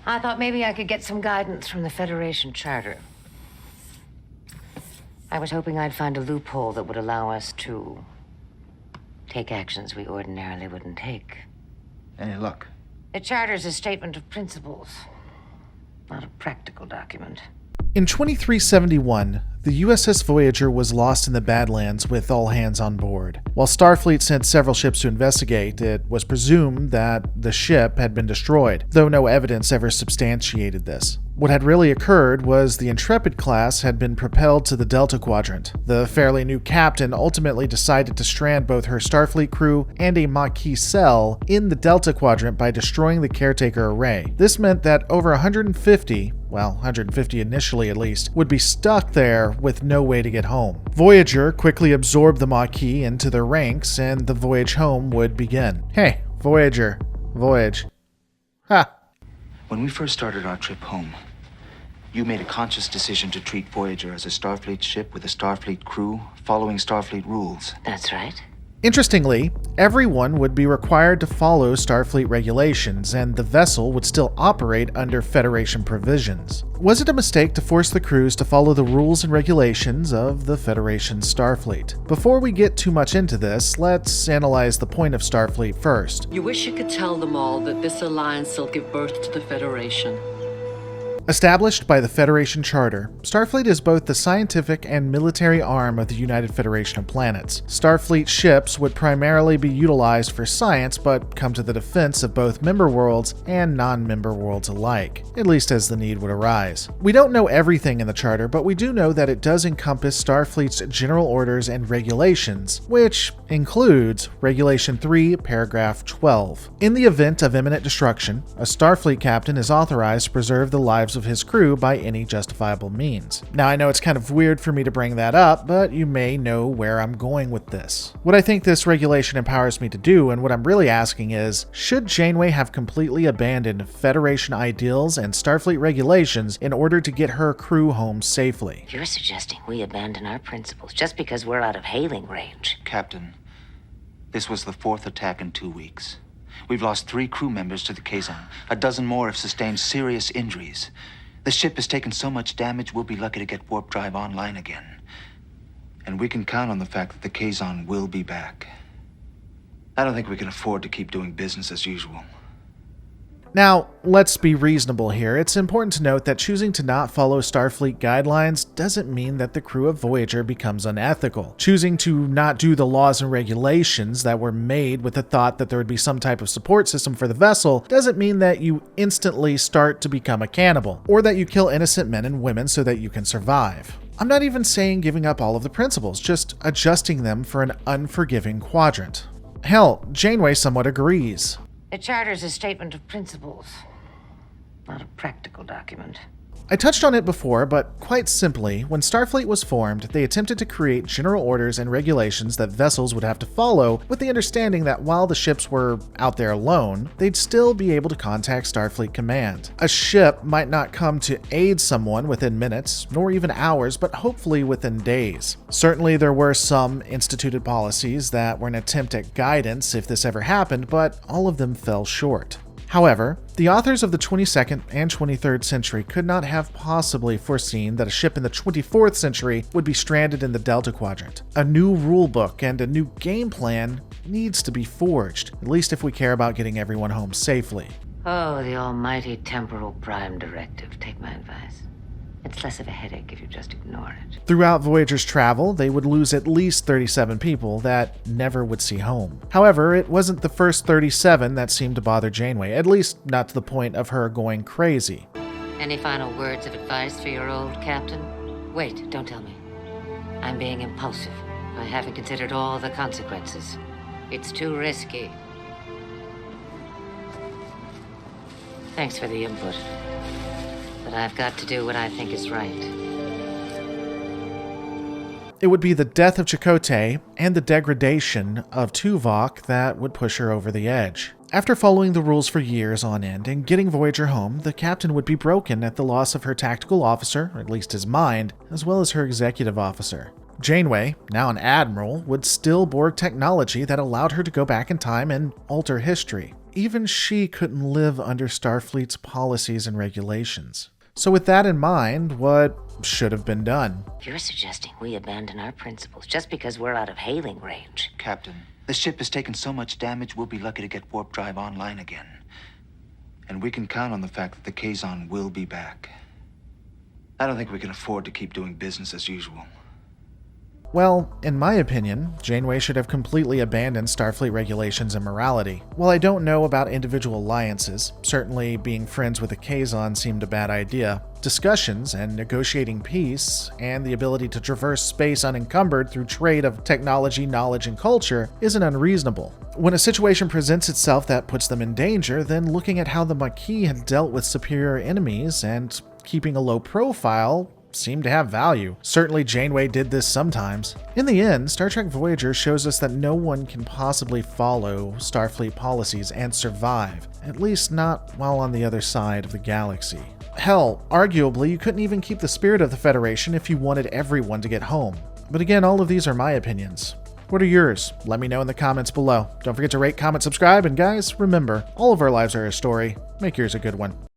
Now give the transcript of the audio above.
I thought maybe I could get some guidance from the Federation Charter. I was hoping I'd find a loophole that would allow us to take actions we ordinarily wouldn't take. Any luck? The Charter's a statement of principles, not a practical document. In 2371, the USS Voyager was lost in the Badlands with all hands on board. While Starfleet sent several ships to investigate, it was presumed that the ship had been destroyed, though no evidence ever substantiated this. What had really occurred was the Intrepid class had been propelled to the Delta Quadrant. The fairly new captain ultimately decided to strand both her Starfleet crew and a Maquis cell in the Delta Quadrant by destroying the caretaker array. This meant that over 150 initially at least, would be stuck there with no way to get home. Voyager quickly absorbed the Maquis into their ranks, and the voyage home would begin. Hey, Voyager, voyage. Ha! When we first started our trip home, you made a conscious decision to treat Voyager as a Starfleet ship with a Starfleet crew, following Starfleet rules. That's right. Interestingly, everyone would be required to follow Starfleet regulations, and the vessel would still operate under Federation provisions. Was it a mistake to force the crews to follow the rules and regulations of the Federation Starfleet? Before we get too much into this, let's analyze the point of Starfleet first. You wish you could tell them all that this alliance will give birth to the Federation. Established by the Federation Charter, Starfleet is both the scientific and military arm of the United Federation of Planets. Starfleet ships would primarily be utilized for science, but come to the defense of both member worlds and non-member worlds alike, at least as the need would arise. We don't know everything in the Charter, but we do know that it does encompass Starfleet's general orders and regulations, which includes Regulation 3, Paragraph 12. In the event of imminent destruction, a Starfleet captain is authorized to preserve the lives of his crew by any justifiable means. Now, I know it's kind of weird for me to bring that up, but you may know where I'm going with this. What I think this regulation empowers me to do, and what I'm really asking is, should Janeway have completely abandoned Federation ideals and Starfleet regulations in order to get her crew home safely? You're suggesting we abandon our principles just because we're out of hailing range. Captain, this was the 4th attack in 2 weeks. We've lost 3 crew members to the Kazon. A dozen more have sustained serious injuries. The ship has taken so much damage, we'll be lucky to get warp drive online again. And we can count on the fact that the Kazon will be back. I don't think we can afford to keep doing business as usual. Now, let's be reasonable here. It's important to note that choosing to not follow Starfleet guidelines doesn't mean that the crew of Voyager becomes unethical. Choosing to not do the laws and regulations that were made with the thought that there would be some type of support system for the vessel doesn't mean that you instantly start to become a cannibal, or that you kill innocent men and women so that you can survive. I'm not even saying giving up all of the principles, just adjusting them for an unforgiving quadrant. Hell, Janeway somewhat agrees. The Charter's a statement of principles, not a practical document. I touched on it before, but quite simply, when Starfleet was formed, they attempted to create general orders and regulations that vessels would have to follow, with the understanding that while the ships were out there alone, they'd still be able to contact Starfleet Command. A ship might not come to aid someone within minutes, nor even hours, but hopefully within days. Certainly there were some instituted policies that were an attempt at guidance if this ever happened, but all of them fell short. However, the authors of the 22nd and 23rd century could not have possibly foreseen that a ship in the 24th century would be stranded in the Delta Quadrant. A new rulebook and a new game plan needs to be forged, at least if we care about getting everyone home safely. Oh, the almighty temporal prime directive. Take my advice. It's less of a headache if you just ignore it. Throughout Voyager's travel, they would lose at least 37 people that never would see home. However, it wasn't the first 37 that seemed to bother Janeway, at least not to the point of her going crazy. Any final words of advice for your old captain? Wait, don't tell me. I'm being impulsive. I haven't considered all the consequences. It's too risky. Thanks for the input. But I've got to do what I think is right. It would be the death of Chakotay and the degradation of Tuvok that would push her over the edge. After following the rules for years on end and getting Voyager home, the captain would be broken at the loss of her tactical officer, or at least his mind, as well as her executive officer. Janeway, now an admiral, would still Borg technology that allowed her to go back in time and alter history. even she couldn't live under Starfleet's policies and regulations. So with that in mind, what should have been done? You're suggesting we abandon our principles just because we're out of hailing range. Captain, the ship has taken so much damage, we'll be lucky to get warp drive online again. And we can count on the fact that the Kazon will be back. I don't think we can afford to keep doing business as usual. Well, in my opinion, Janeway should have completely abandoned Starfleet regulations and morality. While I don't know about individual alliances, certainly being friends with the Kazon seemed a bad idea. Discussions and negotiating peace, and the ability to traverse space unencumbered through trade of technology, knowledge, and culture isn't unreasonable. When a situation presents itself that puts them in danger, then looking at how the Maquis had dealt with superior enemies and keeping a low profile seemed to have value. Certainly Janeway did this sometimes. In the end, Star Trek Voyager shows us that no one can possibly follow Starfleet policies and survive, at least not while on the other side of the galaxy. Hell, arguably, you couldn't even keep the spirit of the Federation if you wanted everyone to get home. But again, all of these are my opinions. What are yours? Let me know in the comments below. Don't forget to rate, comment, subscribe, and guys, remember, all of our lives are a story. Make yours a good one.